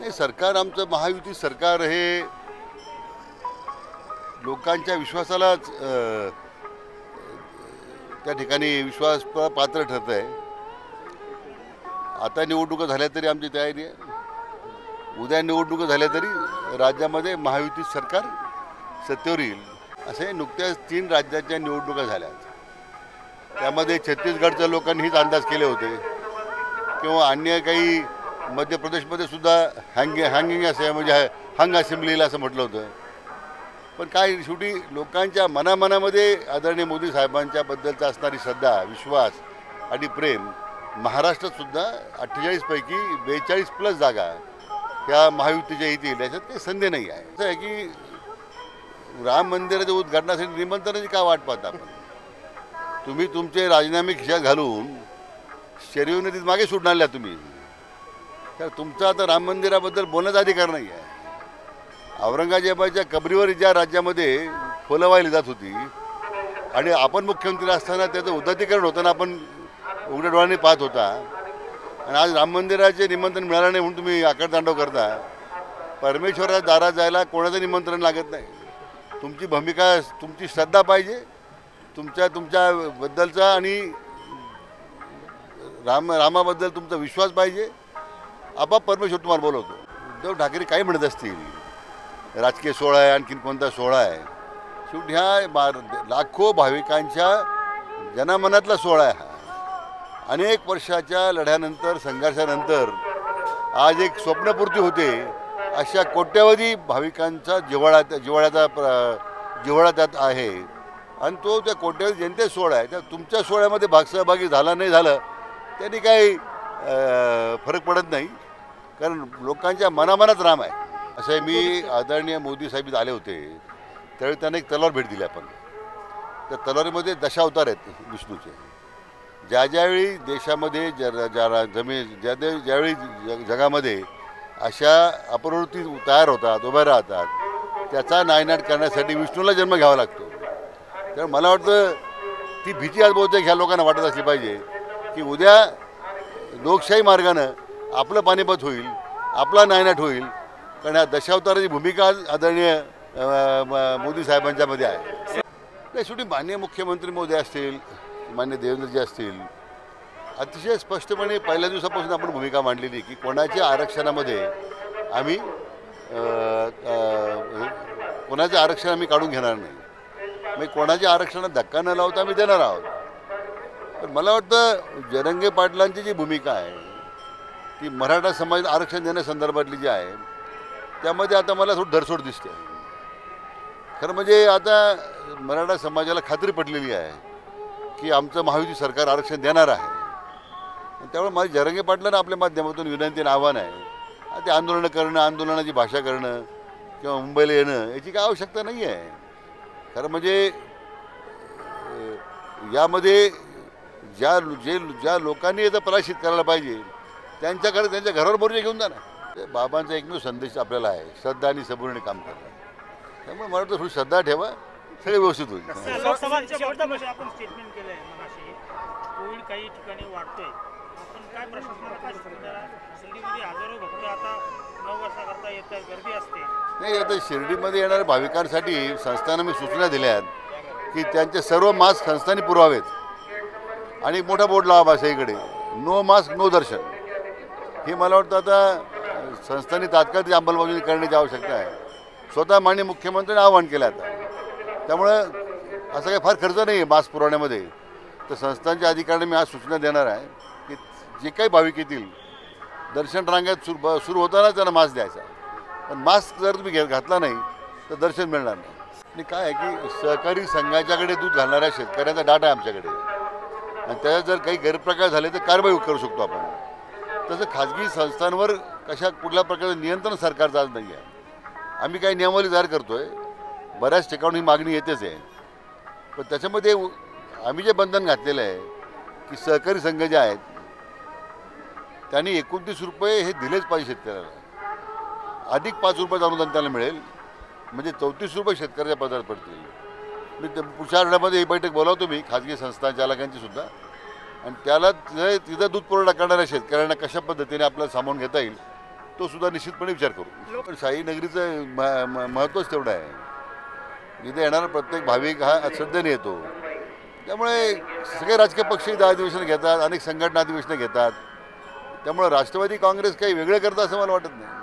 नाही, सरकार आमचं महायुती सरकार हे लोकांच्या विश्वासालाच त्या ठिकाणी विश्वास पात्र ठरत आहे. आता निवडणुका झाल्या तरी आमची तयारी आहे. उद्या निवडणुका झाल्या तरी राज्यामध्ये महायुती सरकार सत्तेवर येईल. असे नुकत्याच 3 राज्याच्या निवडणुका झाल्या. त्यामध्ये छत्तीसगडच्या लोकांनी हीच अंदाज केले होते किंवा अन्य काही मध्य प्रदेशमध्ये सुद्धा हँगिंग असे म्हणजे हंग असेंब्लीला असं म्हटलं होतं. पण काय शेवटी लोकांच्या मनामध्ये आदरणीय मोदी साहेबांच्या बद्दलचा असणारी श्रद्धा, विश्वास आणि प्रेम महाराष्ट्रातसुद्धा 48 पैकी 42+ जागा ह्या महायुतीच्या येतील याच्यात काही संदेह नाही आहे. असं आहे की राम मंदिराच्या उद्घाटनासाठी निमंत्रणाची का वाट पाहता आपण? तुम्ही तुमचे राजीनामे खिशात घालून शरीर नदीत मागे सुटून आल्या तुम्ही. तर तुमचा आता राम मंदिराबद्दल बोलण्याचा अधिकार नाही आहे. औरंगजेबाच्या कबरीवर ज्या राज्यामध्ये फुलं वाहिली जात होती आणि आपण मुख्यमंत्री असताना त्याचं उदात्तीकरण होताना आपण उघड्या डोळ्यांनी पाहत होता आणि आज राम मंदिराचे निमंत्रण मिळालं नाही म्हणून तुम्ही आकारतांडव करता. परमेश्वराच्या दारात जायला कोणाचं निमंत्रण लागत नाही. तुमची भूमिका, तुमची श्रद्धा पाहिजे, तुमच्याबद्दलचा आणि रामाबद्दल तुमचा विश्वास पाहिजे. आपाप परमेश्वर तुम्हाला बोलवतो. उद्धव ठाकरे काही म्हणत असतील, राजकीय सोहळा आहे, आणखीन कोणता सोहळा आहे, शेवटी ह्या लाखो भाविकांच्या जनामनातला सोहळा आहे. हा अनेक वर्षाच्या लढ्यानंतर, संघर्षानंतर आज एक स्वप्नपूर्ती होते. अशा कोट्यावधी भाविकांचा जिव्हाळा त्यात आहे आणि तो त्या कोट्यावधी जनते सोहळा आहे. त्या तुमच्या सोहळ्यामध्ये सहभागी झाला नाही झालं त्यांनी काही फरक पडत नाही, कारण लोकांच्या मनामनात राम आहे. असं आहे. मी आदरणीय मोदी साहेब आले होते त्यावेळी त्यांना एक तलवार भेट दिली आपण. त्या तलवारीमध्ये दशावतार आहेत विष्णूचे. ज्यावेळी देशामध्ये ज्यावेळी जगामध्ये अशा अपप्रवृत्ती तयार होतात, उभ्या राहतात, त्याचा नायनाट करण्यासाठी विष्णूला जन्म घ्यावा लागतो. तर मला वाटतं ती भीती आज बहुतेक ह्या लोकांना वाटत असली पाहिजे की उद्या लोकशाही मार्गानं आपलं पानिपत होईल, आपला नायनाट होईल. कारण ह्या दशावताराची भूमिका आदरणीय मोदी साहेबांच्यामध्ये आहे. नाही, शेवटी माननीय मुख्यमंत्री मोदी असतील, माननीय देवेंद्रजी असतील, अतिशय स्पष्टपणे पहिल्या दिवसापासून आपण भूमिका मांडलेली की कोणाच्या आरक्षणामध्ये आम्ही कोणाचं आरक्षण आम्ही काढून घेणार नाही. मग कोणाच्या आरक्षणात धक्का न लावता आम्ही देणार आहोत. पण मला वाटतं जरंगे पाटलांची जी भूमिका आहे ती मराठा समाज आरक्षण देण्यासंदर्भातली जी आहे त्यामध्ये आता मला थोडी धरसोड दिसते. खरं म्हणजे आता मराठा समाजाला खात्री पटलेली आहे की आमचं महायुती सरकार आरक्षण देणार आहे. त्यामुळे माझ्या जरंगे पाटलांना आपल्या माध्यमातून विनंती आणि आव्हान आहे, ते आंदोलनं करणं, आंदोलनाची भाषा करणं किंवा मुंबईला येणं याची काय आवश्यकता नाही आहे. खरं म्हणजे यामध्ये ज्या लोकांनी याचा पराश्रित करायला पाहिजे त्यांच्याकडे त्यांच्या घरावर मोर्चे घेऊन जा ना. बाबांचा एकमेव संदेश आपल्याला आहे, श्रद्धा आणि सबुरीने काम करणं. त्यामुळे मला वाटतं थोडी श्रद्धा ठेवा, सगळे व्यवस्थित होईल. नाही, आता शिर्डीमध्ये येणाऱ्या भाविकांसाठी संस्थांना मी सूचना दिल्या आहेत की त्यांचे सर्व मास्क संस्थांनी पुरवावेत आणि मोठा बोर्ड लावा सगळीकडे, नो मास्क नो दर्शन. हे मला वाटतं आता संस्थांनी तात्काळ ती अंमलबजावणी करण्याची आवश्यकता आहे. स्वतः माननीय मुख्यमंत्र्यांनी आवाहन केलं आता. त्यामुळं असं काही फार खर्च नाही आहे मास्क पुरवण्यामध्ये. तर संस्थांच्या अधिकाऱ्यांना मी आज सूचना देणार आहे की जे काही भाविक येतील दर्शन रांगेत सुरू होतानाच त्यांना मास्क द्यायचा. पण मास्क जर तुम्ही घातला नाही तर दर्शन मिळणार नाही. आणि काय आहे की सहकारी संघाच्याकडे दूध घालणाऱ्या शेतकऱ्यांचा डाटा आहे आमच्याकडे आणि त्याच्यात जर काही गैरप्रकार झाले तर कारवाई करू शकतो आपण. तसं खाजगी संस्थांवर कुठल्या प्रकारचं नियंत्रण सरकारचं आज नाही आहे. आम्ही काही नियमावली तयार करतो आहे, बऱ्याच ठिकाणी ही मागणी येतेच आहे. पण त्याच्यामध्ये आम्ही जे बंधन घातलेलं आहे की सहकारी संघ जे आहेत त्यांनी 29 रुपये हे दिलेच पाहिजे शेतकऱ्याला. अधिक 5 रुपयाचं अनुदान त्याला मिळेल, म्हणजे 34 रुपये शेतकऱ्याच्या पदरात पडतील. मी पुढच्या आठवड्यामध्ये ही बैठक बोलावतो मी खाजगी संस्था चालकांची सुद्धा, आणि त्याला तिथं दूध पुरवठा करणाऱ्या शेतकऱ्यांना कशा पद्धतीने आपल्याला सामावून घेता येईल तो सुद्धा निश्चितपणे विचार करू. पण शाही नगरीचं महत्त्वच तेवढं आहे. इथे येणारा प्रत्येक भाविक हा श्रद्धेने येतो. त्यामुळे सगळे राजकीय पक्षही अधिवेशन घेतात, अनेक संघटना अधिवेशनं घेतात. त्यामुळे राष्ट्रवादी काँग्रेस काही वेगळं करतं असं मला वाटत नाही.